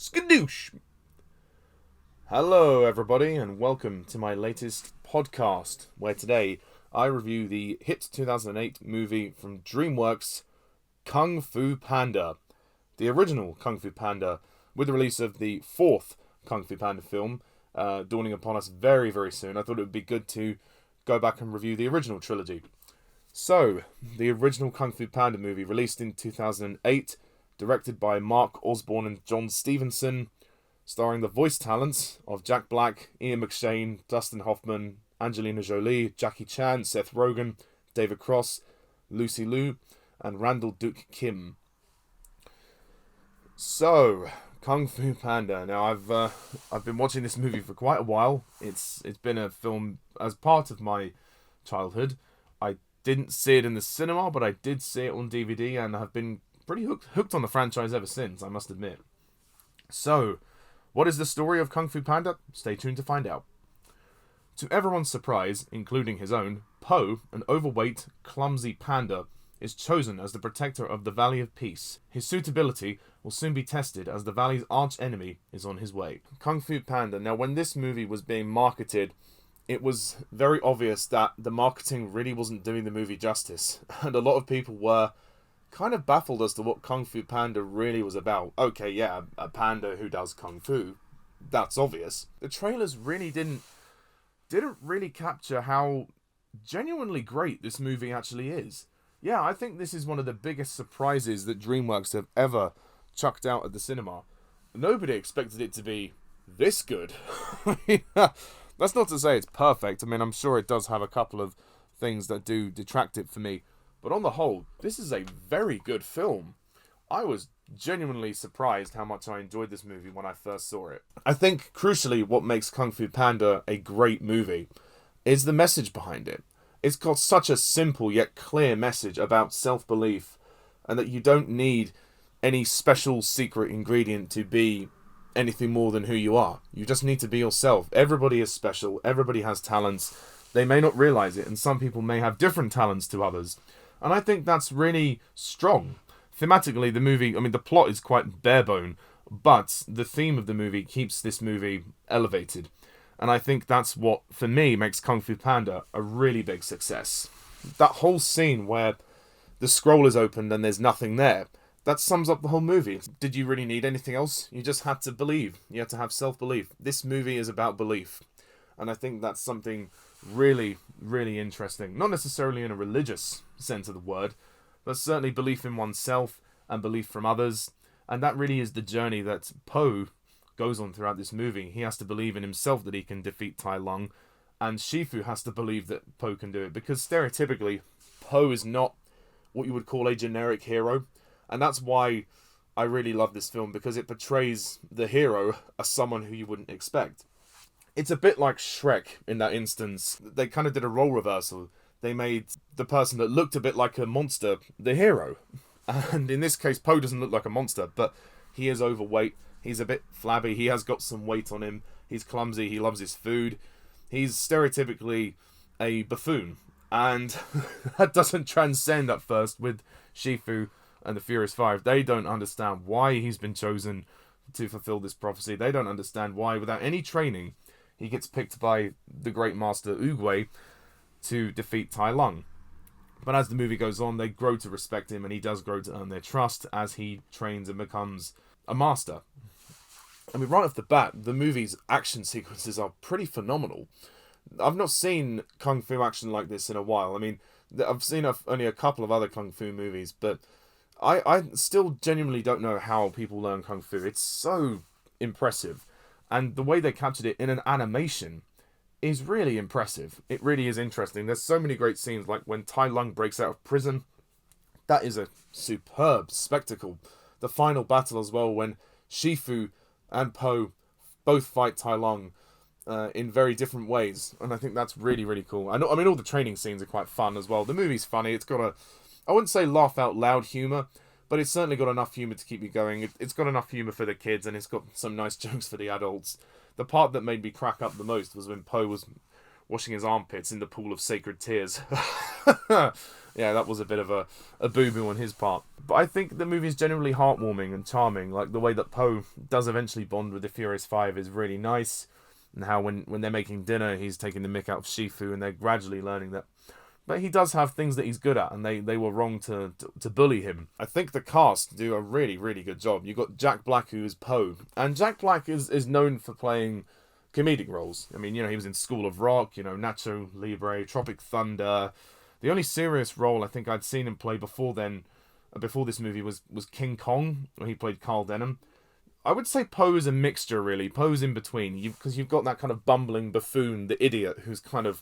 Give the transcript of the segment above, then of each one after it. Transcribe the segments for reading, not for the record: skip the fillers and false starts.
Skadoosh! Hello, everybody, and welcome to my latest podcast, where today I review the hit 2008 movie from Dreamworks, Kung Fu Panda. The original Kung Fu Panda, with the release of the fourth Kung Fu Panda film, dawning upon us very, very soon. I thought it would be good to go back and review the original trilogy. So, the original Kung Fu Panda movie, released in 2008, directed by Mark Osborne and John Stevenson, starring the voice talents of Jack Black, Ian McShane, Dustin Hoffman, Angelina Jolie, Jackie Chan, Seth Rogan, David Cross, Lucy Liu, and Randall Duke Kim. So, Kung Fu Panda. Now, I've been watching this movie for quite a while. It's been a film as part of my childhood. I didn't see it in the cinema, but I did see it on DVD, and have been pretty hooked on the franchise ever since, I must admit. So, what is the story of Kung Fu Panda? Stay tuned to find out. To everyone's surprise, including his own, Po, an overweight, clumsy panda, is chosen as the protector of the Valley of Peace. His suitability will soon be tested as the Valley's arch-enemy is on his way. Kung Fu Panda. Now, when this movie was being marketed, it was very obvious that the marketing really wasn't doing the movie justice, and a lot of people were kind of baffled as to what Kung Fu Panda really was about. Okay, yeah, a panda who does kung fu. That's obvious. The trailers really didn't really capture how genuinely great this movie actually is. Yeah, I think this is one of the biggest surprises that Dreamworks have ever chucked out at the cinema. Nobody expected it to be this good. That's not to say it's perfect. I mean, I'm sure it does have a couple of things that do detract it for me. But on the whole, this is a very good film. I was genuinely surprised how much I enjoyed this movie when I first saw it. I think, crucially, what makes Kung Fu Panda a great movie is the message behind it. It's got such a simple yet clear message about self-belief, and that you don't need any special secret ingredient to be anything more than who you are. You just need to be yourself. Everybody is special. Everybody has talents. They may not realize it, and some people may have different talents to others. And I think that's really strong. Thematically, the movie, the plot is quite barebone, but the theme of the movie keeps this movie elevated. And I think that's what, for me, makes Kung Fu Panda a really big success. That whole scene where the scroll is opened and there's nothing there, that sums up the whole movie. Did you really need anything else? You just had to believe. You had to have self-belief. This movie is about belief. And I think that's something really, really interesting. Not necessarily in a religious sense of the word, but certainly belief in oneself and belief from others. And that really is the journey that Po goes on throughout this movie. He has to believe in himself that he can defeat Tai Lung, and Shifu has to believe that Po can do it, because stereotypically, Po is not what you would call a generic hero. And that's why I really love this film, because it portrays the hero as someone who you wouldn't expect. It's a bit like Shrek in that instance. They kind of did a role reversal. They made the person that looked a bit like a monster the hero. And in this case, Po doesn't look like a monster, but he is overweight. He's a bit flabby. He has got some weight on him. He's clumsy. He loves his food. He's stereotypically a buffoon. And that doesn't transcend at first with Shifu and the Furious Five. They don't understand why he's been chosen to fulfill this prophecy. They don't understand why, without any training, he gets picked by the great master Oogway to defeat Tai Lung. But as the movie goes on, they grow to respect him, and he does grow to earn their trust as he trains and becomes a master. I mean, right off the bat, the movie's action sequences are pretty phenomenal. I've not seen Kung Fu action like this in a while. I mean, I've seen only a couple of other Kung Fu movies, but I still genuinely don't know how people learn Kung Fu. It's so impressive. And the way they captured it in an animation is really impressive. It really is interesting. There's so many great scenes, like when Tai Lung breaks out of prison. That is a superb spectacle. The final battle as well, when Shifu and Po both fight Tai Lung in very different ways. And I think that's really, really cool. I mean, all the training scenes are quite fun as well. The movie's funny. It's got I wouldn't say laugh out loud humour, but it's certainly got enough humour to keep you going. It's got enough humour for the kids, and it's got some nice jokes for the adults. The part that made me crack up the most was when Po was washing his armpits in the pool of sacred tears. Yeah, that was a bit of a boo-boo on his part. But I think the movie is generally heartwarming and charming. Like, the way that Poe does eventually bond with the Furious Five is really nice. And how when they're making dinner, he's taking the mick out of Shifu, and they're gradually learning that. But he does have things that he's good at, and they were wrong to bully him. I think the cast do a really, really good job. You've got Jack Black, who is Poe. And Jack Black is known for playing comedic roles. I mean, you know, he was in School of Rock, you know, Nacho Libre, Tropic Thunder. The only serious role I think I'd seen him play before this movie was King Kong, where he played Carl Denham. I would say Poe is a mixture, really. Poe's in between, because you've got that kind of bumbling buffoon, the idiot, who's kind of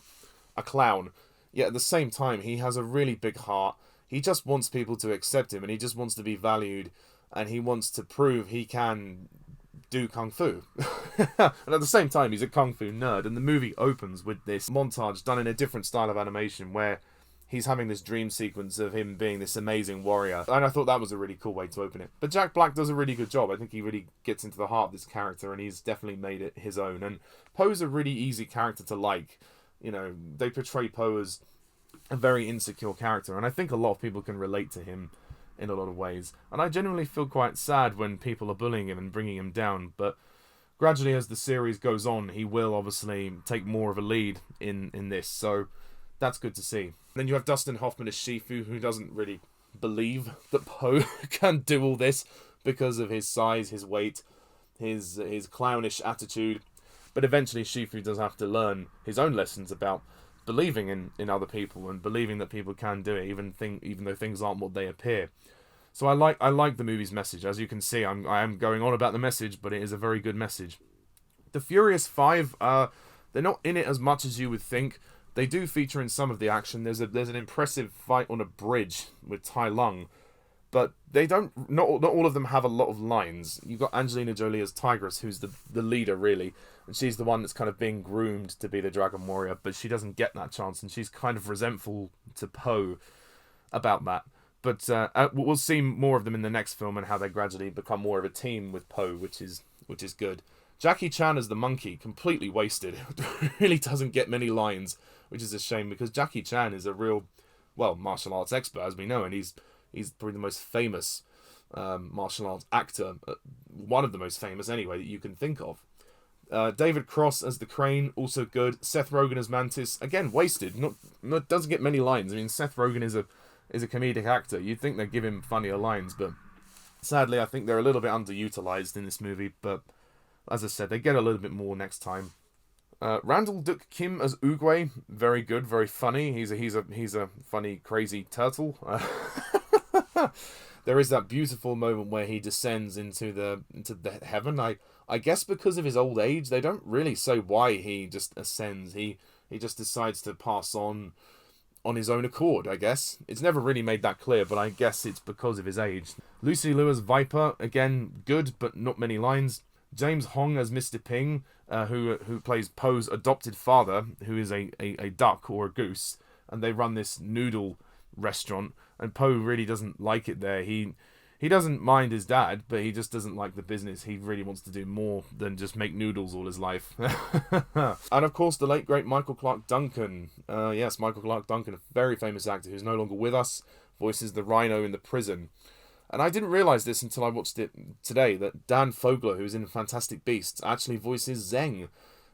a clown. Yet at the same time, he has a really big heart. He just wants people to accept him, and he just wants to be valued, and he wants to prove he can do kung fu. And at the same time, he's a kung fu nerd, and the movie opens with this montage done in a different style of animation where he's having this dream sequence of him being this amazing warrior. And I thought that was a really cool way to open it. But Jack Black does a really good job. I think he really gets into the heart of this character, and he's definitely made it his own. And Poe's a really easy character to like. You know, they portray Poe as a very insecure character, and I think a lot of people can relate to him in a lot of ways. And I genuinely feel quite sad when people are bullying him and bringing him down, but gradually as the series goes on, he will obviously take more of a lead in this, so that's good to see. Then you have Dustin Hoffman as Shifu, who doesn't really believe that Poe can do all this because of his size, his weight, his clownish attitude. But eventually Shifu does have to learn his own lessons about believing in other people and believing that people can do it, even though things aren't what they appear. So I like the movie's message. As you can see, I am going on about the message, but it is a very good message. The Furious Five, they're not in it as much as you would think. They do feature in some of the action. There's an impressive fight on a bridge with Tai Lung, but they don't. Not all of them have a lot of lines. You've got Angelina Jolie as Tigress, who's the leader really, and she's the one that's kind of being groomed to be the Dragon Warrior, but she doesn't get that chance, and she's kind of resentful to Poe about that. But we'll see more of them in the next film and how they gradually become more of a team with Poe, which is good. Jackie Chan as the monkey, completely wasted. Really doesn't get many lines, which is a shame because Jackie Chan is a real, martial arts expert, as we know, and he's probably the most famous martial arts actor, one of the most famous anyway that you can think of. David Cross as the Crane, also good. Seth Rogen as Mantis, again wasted. Not doesn't get many lines. I mean, Seth Rogen is a comedic actor. You'd think they'd give him funnier lines, but sadly, I think they're a little bit underutilized in this movie. But as I said, they get a little bit more next time. Randall Duck Kim as Oogway, very good, very funny. He's a funny, crazy turtle. There is that beautiful moment where he descends into the heaven. I guess because of his old age, they don't really say why he just ascends. He just decides to pass on his own accord, I guess. It's never really made that clear, but I guess it's because of his age. Lucy Liu as Viper, again, good, but not many lines. James Hong as Mr. Ping, who plays Poe's adopted father, who is a duck or a goose, and they run this noodle restaurant, and Poe really doesn't like it there. He doesn't mind his dad, but he just doesn't like the business. He really wants to do more than just make noodles all his life. And of course, the late great Michael Clarke Duncan. Yes, Michael Clarke Duncan, a very famous actor who's no longer with us, voices the Rhino in the prison. And I didn't realise this until I watched it today, that Dan Fogler, who's in Fantastic Beasts, actually voices Zeng,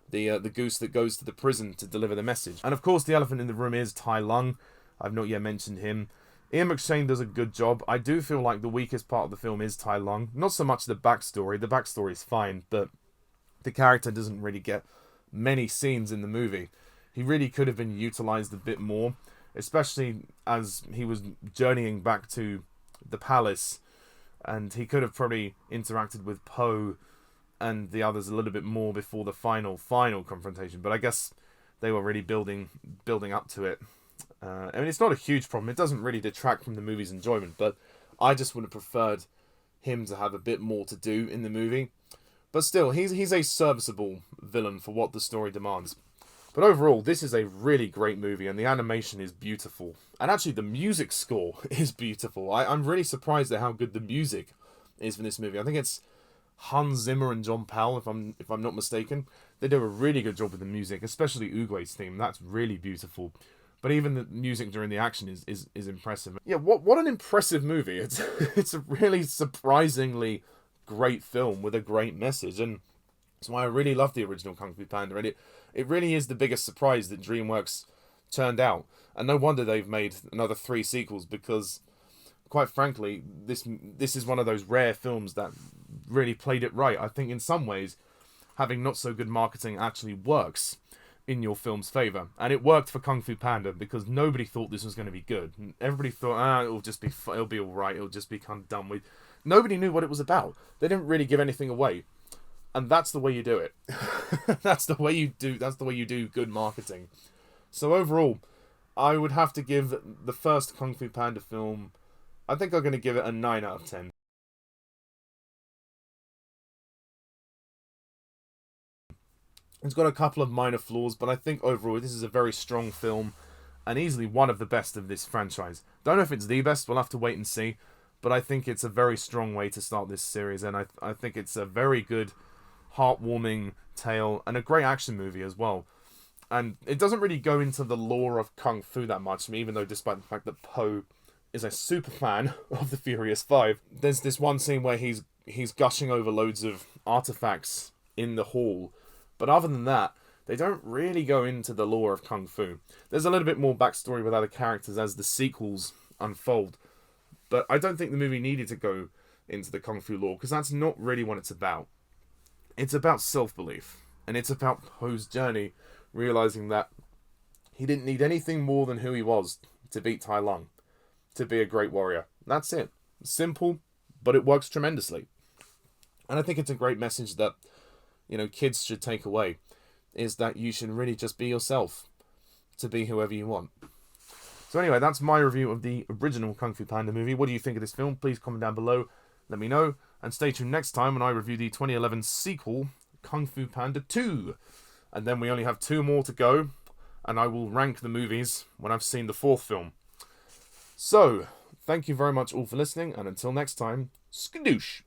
the goose that goes to the prison to deliver the message. And of course, the elephant in the room is Tai Lung. I've not yet mentioned him. Ian McShane does a good job. I do feel like the weakest part of the film is Tai Lung. Not so much the backstory. The backstory is fine, but the character doesn't really get many scenes in the movie. He really could have been utilised a bit more, especially as he was journeying back to the palace, and he could have probably interacted with Poe and the others a little bit more before the final confrontation, but I guess they were really building up to it. I mean, it's not a huge problem. It doesn't really detract from the movie's enjoyment, but I just would have preferred him to have a bit more to do in the movie. But still, he's a serviceable villain for what the story demands. But overall, this is a really great movie, and the animation is beautiful. And actually, the music score is beautiful. I'm really surprised at how good the music is for this movie. I think it's Hans Zimmer and John Powell, if I'm not mistaken. They do a really good job with the music, especially Uguay's theme. That's really beautiful. But even the music during the action is impressive. Yeah, what an impressive movie. It's a really surprisingly great film with a great message, and that's why I really love the original Kung Fu Panda, and it really is the biggest surprise that DreamWorks turned out. And no wonder they've made another 3 sequels, because quite frankly, this is one of those rare films that really played it right. I think in some ways, having not so good marketing actually works in your film's favour. And it worked for Kung Fu Panda, because nobody thought this was going to be good. Everybody thought, it'll be alright, it'll just be kind of done with. Nobody knew what it was about. They didn't really give anything away. And that's the way you do it. That's the way you do good marketing. So overall, I would have to give the first Kung Fu Panda film, I think I'm going to give it a 9 out of 10. It's got a couple of minor flaws, but I think overall this is a very strong film and easily one of the best of this franchise. Don't know if it's the best, we'll have to wait and see, but I think it's a very strong way to start this series, and I think it's a very good, heartwarming tale and a great action movie as well. And it doesn't really go into the lore of Kung Fu that much, even though despite the fact that Poe is a super fan of the Furious Five, there's this one scene where he's gushing over loads of artifacts in the hall. But other than that, they don't really go into the lore of Kung Fu. There's a little bit more backstory with other characters as the sequels unfold. But I don't think the movie needed to go into the Kung Fu lore, because that's not really what it's about. It's about self-belief. And it's about Poe's journey, realizing that he didn't need anything more than who he was to beat Tai Lung, to be a great warrior. That's it. Simple, but it works tremendously. And I think it's a great message that, kids should take away, is that you should really just be yourself, to be whoever you want. So anyway, that's my review of the original Kung Fu Panda movie. What do you think of this film? Please comment down below, let me know, and stay tuned next time when I review the 2011 sequel, Kung Fu Panda 2. And then we only have 2 more to go, and I will rank the movies when I've seen the 4th film. So, thank you very much all for listening, and until next time, skadoosh!